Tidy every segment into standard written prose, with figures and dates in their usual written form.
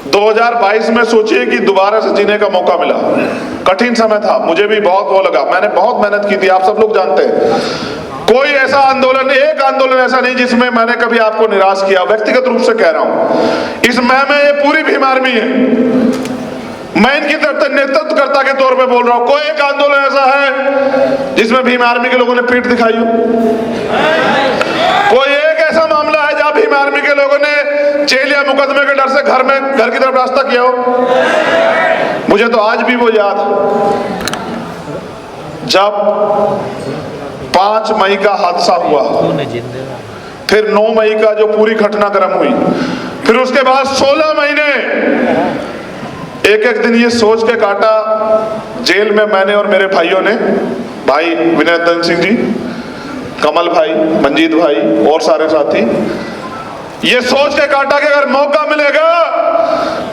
2022 में सोचिए कि दोबारा से जीने का मौका मिला। कठिन समय था, मुझे भी बहुत वो लगा, मैंने बहुत मेहनत की थी, आप सब लोग जानते हैं। कोई ऐसा आंदोलन, एक आंदोलन ऐसा नहीं जिसमें मैंने कभी आपको निराश किया, व्यक्तिगत रूप से कह रहा हूं। इस मैं ये पूरी भीम आर्मी है, मैं इनकी तरफ नेतृत्वकर्ता के तौर पे बोल रहा हूं। कोई एक आंदोलन ऐसा है जिसमें भीम आर्मी के लोगों ने पीठ दिखाई हो? कोई एक ऐसा मामला है जहां भीम आर्मी के लोगों ने जेल या मुकदमे के डर से घर की तरफ रास्ता किया हो? मुझे तो आज भी वो याद, जब 5 मई का हादसा हुआ, फिर 9 मई का जो पूरी घटनाक्रम हुई, फिर उसके बाद 16 महीने एक एक दिन ये सोच के काटा जेल में, मैंने और मेरे भाइयों ने, भाई विनय सिंह जी, कमल भाई, मंजीत भाई और सारे साथी, ये सोच के काटा कि अगर मौका मिलेगा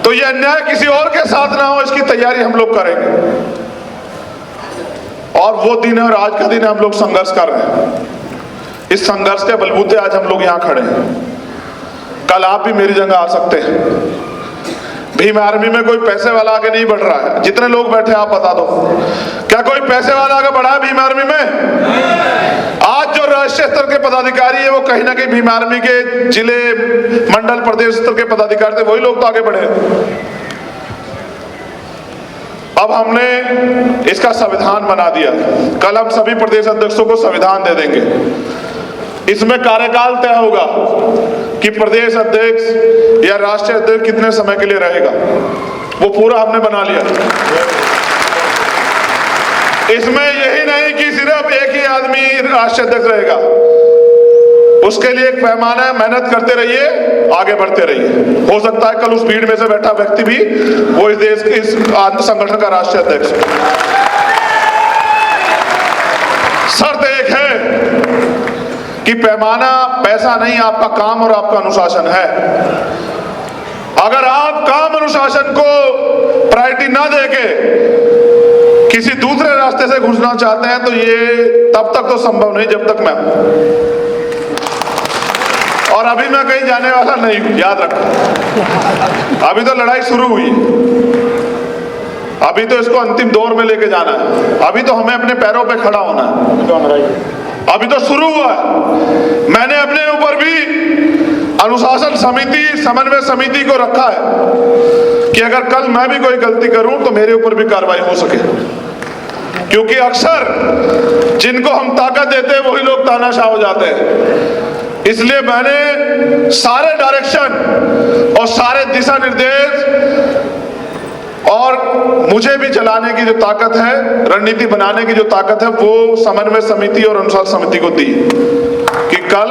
तो ये अन्याय किसी और के साथ ना हो, इसकी तैयारी हम लोग करेंगे। और वो दिन है और आज का दिन है, हम लोग संघर्ष कर रहे हैं। इस संघर्ष के बलबूते आज हम लोग यहाँ खड़े हैं। कल आप भी मेरी जगह आ सकते हैं। भीम आर्मी में कोई पैसे वाला आगे नहीं बढ़ रहा है। जितने लोग बैठे आप बता दो, क्या कोई पैसे वाला आगे बढ़ा है भीम आर्मी में? आज जो राष्ट्रीय स्तर के पदाधिकारी है वो कहीं ना कहीं भीम आर्मी के जिले, मंडल, प्रदेश स्तर के पदाधिकारी थे, वही लोग तो आगे बढ़े। अब हमने इसका संविधान बना दिया, कल हम सभी प्रदेश अध्यक्षों को संविधान दे देंगे। इसमें कार्यकाल तय होगा कि प्रदेश अध्यक्ष या राष्ट्रीय अध्यक्ष कितने समय के लिए रहेगा, वो पूरा हमने बना लिया। इसमें यही नहीं कि सिर्फ एक ही आदमी राष्ट्रीय अध्यक्ष रहेगा, उसके लिए एक पैमाना है, मेहनत करते रहिए, आगे बढ़ते रहिए। हो सकता है कल उस भीड़ में से बैठा व्यक्ति भी वो इस देश के इस संगठन का राष्ट्रीय अध्यक्ष। शर्त एक है कि पैमाना पैसा नहीं, आपका काम और आपका अनुशासन है। अगर आप काम अनुशासन को प्रायोरिटी ना देके किसी दूसरे रास्ते से घुसना चाहते हैं तो ये तब तक तो संभव नहीं जब तक मैं, और अभी मैं कहीं जाने वाला नहीं हूं, याद रखो। अभी तो लड़ाई शुरू हुई, अभी तो इसको अंतिम दौर में लेके जाना है, अभी तो हमें अपने पैरों पे खड़ा होना है, अभी तो शुरू हुआ है। मैंने अपने ऊपर भी अनुशासन समिति, समन्वय समिति को रखा है कि अगर कल मैं भी कोई गलती करूं तो मेरे ऊपर भी कार्रवाई हो सके, क्योंकि अक्सर जिनको हम ताकत देते हैं वही लोग तानाशाह हो जाते हैं। इसलिए मैंने सारे डायरेक्शन और सारे दिशा निर्देश और मुझे भी चलाने की जो ताकत है, रणनीति बनाने की जो ताकत है, वो समन्वय समिति और अनुशासन समिति को दी कि कल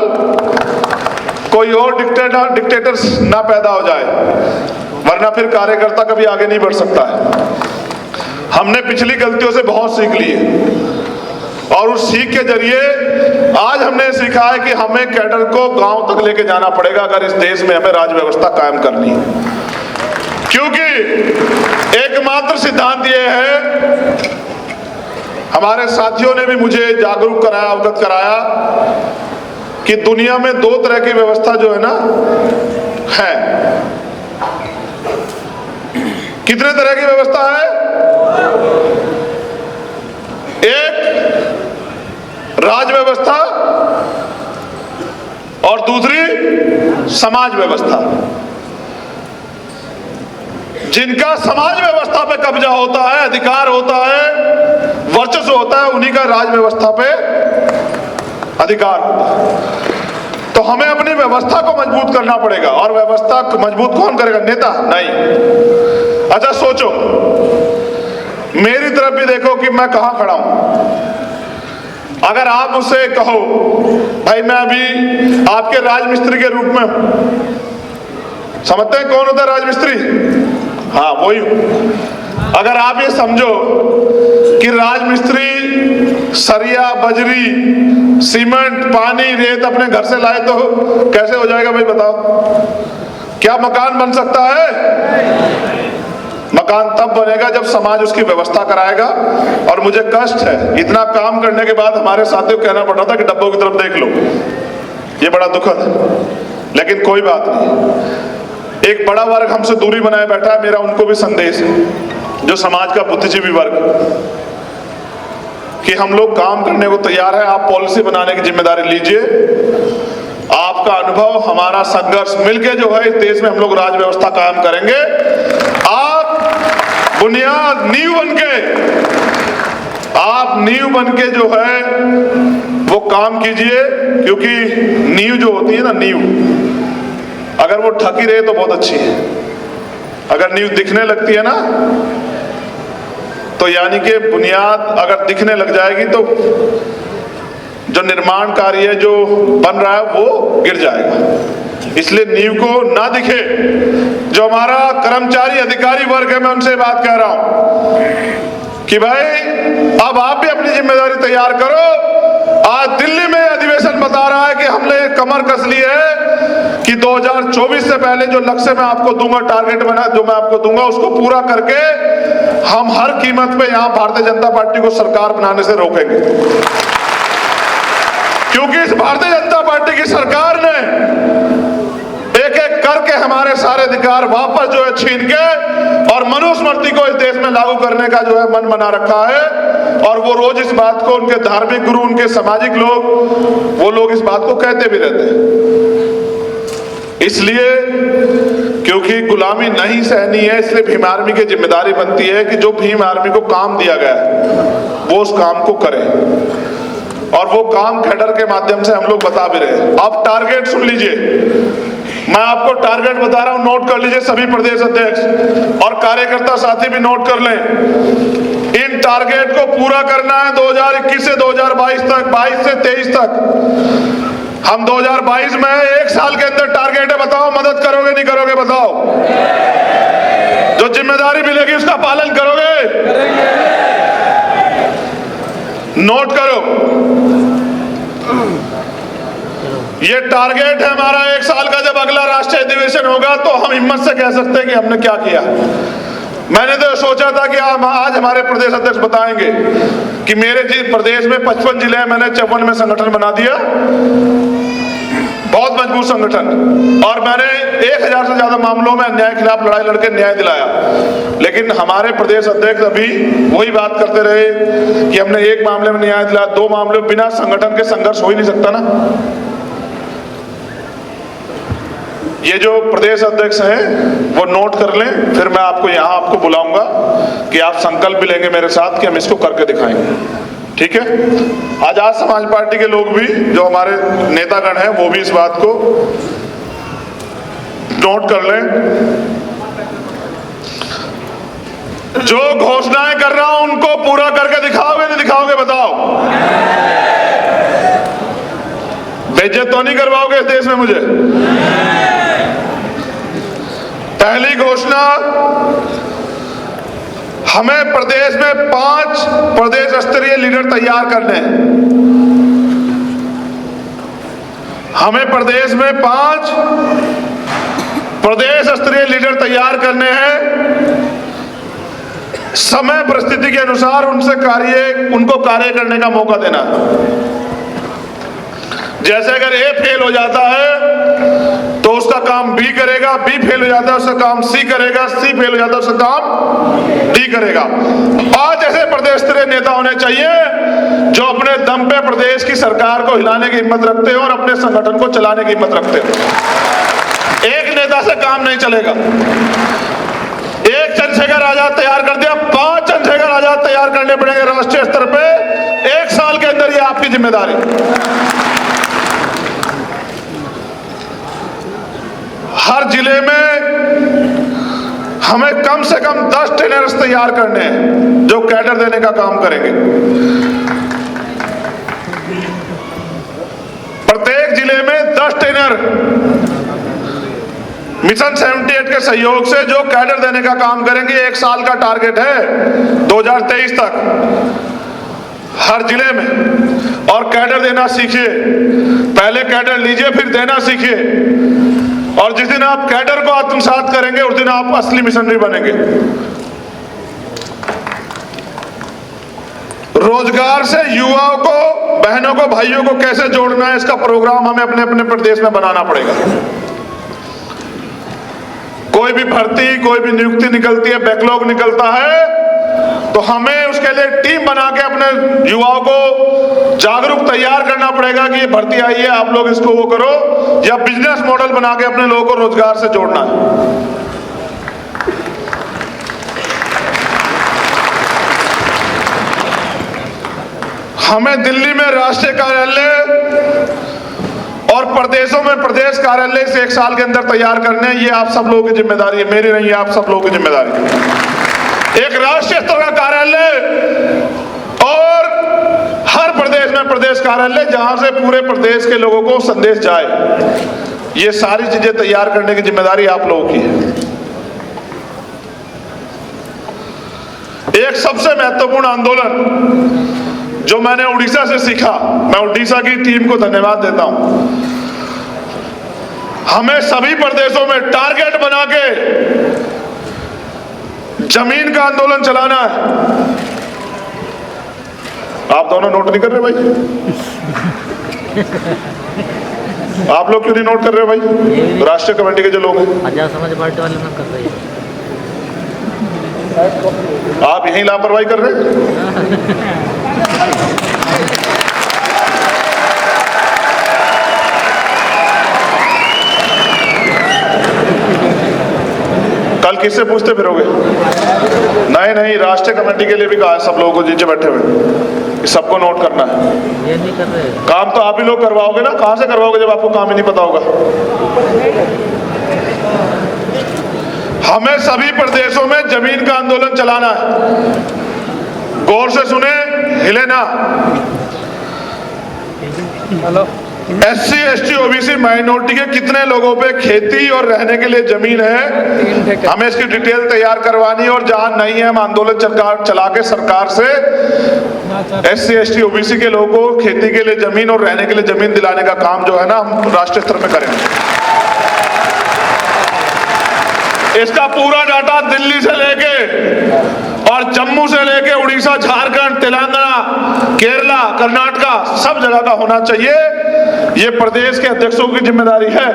कोई और डिक्टेटर ना पैदा हो जाए, वरना फिर कार्यकर्ता कभी आगे नहीं बढ़ सकता है। हमने पिछली गलतियों से बहुत सीख ली है और उस सीख के जरिए आज हमने सीखा है कि हमें कैडर को गांव तक लेके जाना पड़ेगा अगर इस देश में हमें राज व्यवस्था कायम करनी है। क्योंकि एकमात्र सिद्धांत ये है, हमारे साथियों ने भी मुझे जागरूक कराया, अवगत कराया कि दुनिया में 2 तरह की व्यवस्था जो है ना है। कितने तरह की व्यवस्था है? एक राज व्यवस्था और दूसरी समाज व्यवस्था। जिनका समाज व्यवस्था पे कब्जा होता है, अधिकार होता है, वर्चस्व होता है, उन्हीं का राज व्यवस्था पे अधिकार होता है। तो हमें अपनी व्यवस्था को मजबूत करना पड़ेगा। और व्यवस्था को मजबूत कौन करेगा? नेता नहीं। अच्छा सोचो, मेरी तरफ भी देखो कि मैं कहां खड़ा हूं। अगर आप मुझसे कहो भाई मैं अभी आपके राजमिस्त्री के रूप में हूं, समझते हैं कौन होता है राजमिस्त्री? हाँ, वही हूं। अगर आप ये समझो कि राजमिस्त्री सरिया, बजरी, सीमेंट, पानी, रेत अपने घर से लाए तो कैसे हो जाएगा भाई बताओ? क्या मकान बन सकता है? मकान तब बनेगा जब समाज उसकी व्यवस्था कराएगा। और मुझे कष्ट है, इतना काम करने के बाद हमारे साथियों को कहना पड़ रहा था कि डब्बों की तरफ देख लो, ये बड़ा दुखद है, लेकिन कोई बात नहीं। एक बड़ा वर्ग हमसे दूरी बनाए बैठा है, मेरा उनको भी संदेश है, जो समाज का बुद्धिजीवी वर्ग, कि हम लोग काम करने को तैयार है। आप पॉलिसी बनाने की जिम्मेदारी लीजिए, आपका अनुभव, हमारा संघर्ष मिलके जो है इस देश में हम लोग राज व्यवस्था कायम करेंगे। आप बुनियाद नींव बनके जो है वो काम कीजिए, क्योंकि नींव जो होती है ना, नींव अगर वो ढकी रहे तो बहुत अच्छी है, अगर नींव दिखने लगती है ना, तो यानी कि बुनियाद अगर दिखने लग जाएगी तो जो निर्माण कार्य जो बन रहा है वो गिर जाएगा। इसलिए नींव को ना दिखे। जो हमारा कर्मचारी अधिकारी वर्ग है, मैं उनसे बात कह रहा हूं कि भाई अब आप भी अपनी जिम्मेदारी तैयार करो। आज दिल्ली में अधिवेशन बता रहा है कि हमने कमर कस ली है कि 2024 से पहले जो लक्ष्य मैं आपको दूंगा, टारगेट बना जो मैं आपको दूंगा, उसको पूरा करके हम हर कीमत पे यहां भारतीय जनता पार्टी को सरकार बनाने से रोकेंगे। क्योंकि इस भारतीय जनता पार्टी की सरकार ने एक एक करके हमारे सारे अधिकार वापस जो है छीन के और मनुस्मृति को इस देश में लागू करने का जो है मन बना रखा है। और वो रोज इस बात को, उनके धार्मिक गुरु, उनके सामाजिक लोग, वो लोग इस बात को कहते भी रहते हैं। इसलिए क्योंकि गुलामी नहीं सहनी है, इसलिए भीम आर्मी की जिम्मेदारी बनती है कि जो भीम आर्मी को काम दिया गया है वो उस काम को करे, और वो काम कैडर के माध्यम से हम लोग बता भी रहे हैं। अब टारगेट सुन लीजिए, मैं आपको टारगेट बता रहा हूं, नोट कर लीजिए सभी प्रदेश अध्यक्ष और कार्यकर्ता साथी भी नोट कर लें। इन टारगेट को पूरा करना है 2021 से 2022 तक, 22 से 23 तक। हम 2022 में 1 साल के अंदर टारगेट है, बताओ मदद करोगे नहीं करोगे? बताओ, जो जिम्मेदारी मिलेगी उसका पालन करोगे? नोट करो, ये टारगेट है हमारा 1 साल का। जब अगला राष्ट्रीय अधिवेशन होगा तो हम हिम्मत से कह सकते हैं कि हमने क्या किया। मैंने तो सोचा था कि आज हमारे प्रदेश अध्यक्ष बताएंगे कि मेरे प्रदेश में 55 जिले हैं, मैंने 54 में संगठन बना दिया, बहुत मजबूत संगठन, और मैंने 1000 से ज्यादा मामलों में अन्याय के खिलाफ लड़ाई लड़के न्याय दिलाया। लेकिन हमारे प्रदेश अध्यक्ष अभी वही बात करते रहे कि हमने 1 मामले में न्याय दिलाया, 2 मामले में। बिना संगठन के संघर्ष हो ही नहीं सकता ना। ये जो प्रदेश अध्यक्ष हैं वो नोट कर लें, फिर मैं आपको यहाँ आपको बुलाऊंगा कि आप संकल्प भी लेंगे मेरे साथ कि हम इसको करके दिखाएंगे, ठीक है? आजाद समाज पार्टी के लोग भी, जो हमारे नेतागण हैं, वो भी इस बात को नोट कर लें। जो घोषणाएं कर रहा हूं उनको पूरा करके दिखाओगे नहीं दिखाओगे? बताओ, बेइज्जत तो नहीं करवाओगे इस देश में मुझे? पहली घोषणा, हमें प्रदेश में 5 प्रदेश स्तरीय लीडर तैयार करने हैं। हमें प्रदेश में 5 प्रदेश स्तरीय लीडर तैयार करने हैं। समय परिस्थिति के अनुसार उनको कार्य करने का मौका देना। जैसे अगर ए फेल हो जाता है तो उसका काम बी करेगा, बी फेल हो जाता है उसका काम सी करेगा, सी फेल हो जाता है उसका काम डी करेगा। 5 ऐसे प्रदेश स्तरीय नेता होने चाहिए जो अपने दम पे प्रदेश की सरकार को हिलाने की हिम्मत रखते हो और अपने संगठन को चलाने की हिम्मत रखते हो। एक नेता से काम नहीं चलेगा। एक चंद्रशेखर आजाद तैयार कर दिया, 5 चंद्रशेखर आजाद तैयार करने पड़ेंगे राष्ट्रीय स्तर पे 1 साल के अंदर। ये आपकी जिम्मेदारी। हर जिले में हमें कम से कम 10 ट्रेनर्स तैयार करने हैं जो कैडर देने का काम करेंगे। प्रत्येक जिले में 10 ट्रेनर मिशन 78 के सहयोग से जो कैडर देने का काम करेंगे। 1 साल का टारगेट है 2023 तक हर जिले में। और कैडर देना सीखिए, पहले कैडर लीजिए फिर देना सीखिए। और जिस दिन आप कैडर को आत्मसात करेंगे उस दिन आप असली मिशनरी बनेंगे। रोजगार से युवाओं को, बहनों को, भाइयों को कैसे जोड़ना है, इसका प्रोग्राम हमें अपने अपने प्रदेश में बनाना पड़ेगा। कोई भी भर्ती, कोई भी नियुक्ति निकलती है, बैकलॉग निकलता है, तो हमें उसके लिए टीम बना के अपने युवाओं को जागरूक तैयार करना पड़ेगा कि ये भर्ती आई है, आप लोग इसको वो करो, या बिजनेस मॉडल बना के अपने लोगों को रोजगार से जोड़ना है। हमें दिल्ली में राष्ट्रीय कार्यालय और प्रदेशों में प्रदेश कार्यालय से 1 साल के अंदर तैयार करने हैं। ये आप सब लोगों की जिम्मेदारी है, मेरी नहीं है, आप सब लोगों की जिम्मेदारी है। एक राष्ट्रीय स्तर का कार्यालय और हर प्रदेश में प्रदेश कार्यालय, जहां से पूरे प्रदेश के लोगों को संदेश जाए। ये सारी चीजें तैयार करने की जिम्मेदारी आप लोगों की है। एक सबसे महत्वपूर्ण आंदोलन जो मैंने उड़ीसा से सीखा, मैं उड़ीसा की टीम को धन्यवाद देता हूं। हमें सभी प्रदेशों में टारगेट बना के जमीन का आंदोलन चलाना है। आप दोनों नोट नहीं कर रहे भाई? आप लोग क्यों नहीं नोट कर रहे भाई? राष्ट्रीय कमेटी के जो लोग हैं, आजाद समाज पार्टी वाले ना कर रहे हैं। आप यही लापरवाही कर रहे हैं। कल किससे पूछते फिरोगे? नहीं, राष्ट्रीय कमेटी के लिए भी कहा है सब लोगों को, नीचे बैठे हुए, सबको नोट करना है। ये नहीं कर रहे। काम तो आप ही लोग करवाओगे ना, कहां से करवाओगे जब आपको काम ही नहीं पता होगा? हमें सभी प्रदेशों में जमीन का आंदोलन चलाना है। गौर से सुने, हिले ना। Hello. SC, ST, OBC minority के कितने लोगों पे खेती और रहने के लिए जमीन है, हमें इसकी डिटेल तैयार करवानी है। और जहां नहीं है, हम आंदोलन चला के सरकार से SC, ST, OBC के लोगों को खेती के लिए जमीन और रहने के लिए जमीन दिलाने का काम जो है ना, हम राष्ट्रीय स्तर में करेंगे। इसका पूरा डाटा दिल्ली से लेके और जम्मू से लेके उड़ीसा, झारखंड, तेलंगाना, केरला, कर्नाटका, सब जगह का होना चाहिए। ये प्रदेश के अध्यक्षों की जिम्मेदारी है।